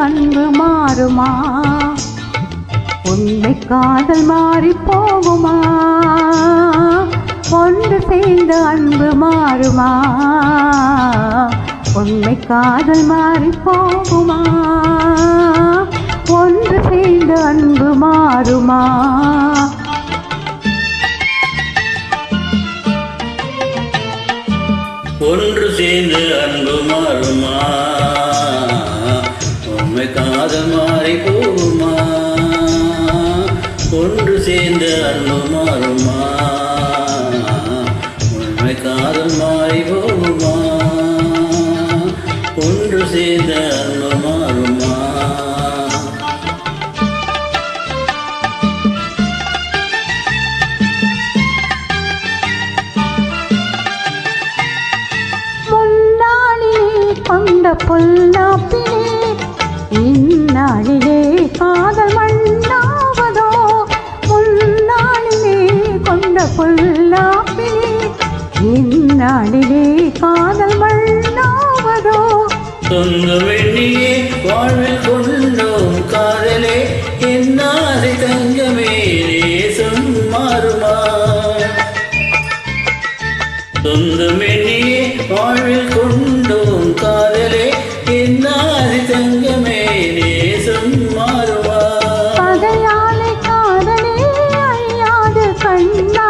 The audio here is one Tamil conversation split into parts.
அன்பு மாறுமா? உண்மை காதல் மாறி போகுமா? ஒன்று சேர்ந்த அன்பு மாறுமா? உண்மை காதல் மாறி போகுமா? ஒன்று சேர்ந்த அன்பு மாறுமா? ஒன்று சேர்ந்து அன்பு மாறுமா? உண்மை காதல் மாறி போகுமா? ஒன்று சேர்ந்து அன்பு மாறுமா? உண்மை காதல் மாறி போகுமா? ஒன்று சேர்ந்த அன்பு மாறுமா? கொண்ட பொல்லாப்பிலே இந்நாளிலே காதல் மண்ணாவதோ? முன்னாளிலே கொண்ட பொல்லாப்பிலே இந்நாளிலே காதல் மண்ணாவதோ? சொந்தமெண்ணியே வாழ்வில் கொண்டோம் காதலே, என்னாதை தங்கமே நேசம் மாறுமா? சொந்தமெண்ணியே வாழ்வில் கொண்டோம் காதலே, என்னாதை தங்கமே நேசம் மாறுமா? பகையாலை காதலே அழியாது கண்ணா,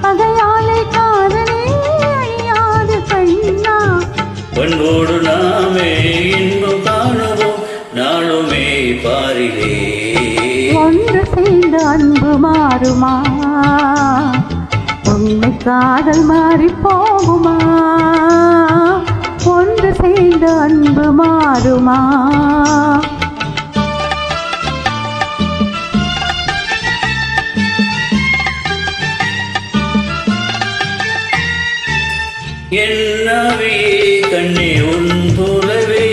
பகையாலை காதலே அழியாது கண்ணா. பண்போடு நாமே இன்பம் காணுவோம் நாளுமே பாரிலே. ஒன்று சேர்ந்த அன்பு மாறுமா? உண்மை காதல் மாறி போகுமா? ஒன்று சேர்ந்த அன்பு மாறுமா? என்னவே கண்ணே உன் போலவே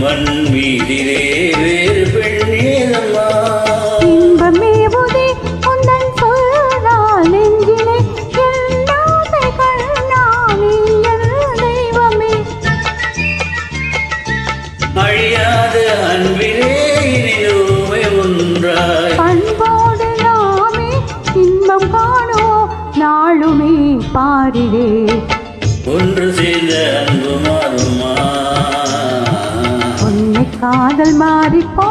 மண் மீதிலே வேறு பெண்ணேதம்மா? இன்பமே புதி உந்தன் சொல்றால் நெஞ்சிலே எல்லாத்தை கண்ணா நீ என் தெய்வமே. அழியாத அன்பிலே இனிதுமே ஒன்றாய் பண்போடு நாமே இன்பம் காணுவோம் நாளுமே பாரிலே. ஒன்று சேர்ந்த அன்பு மாறுமா? உன்னை காதல் மாறி போ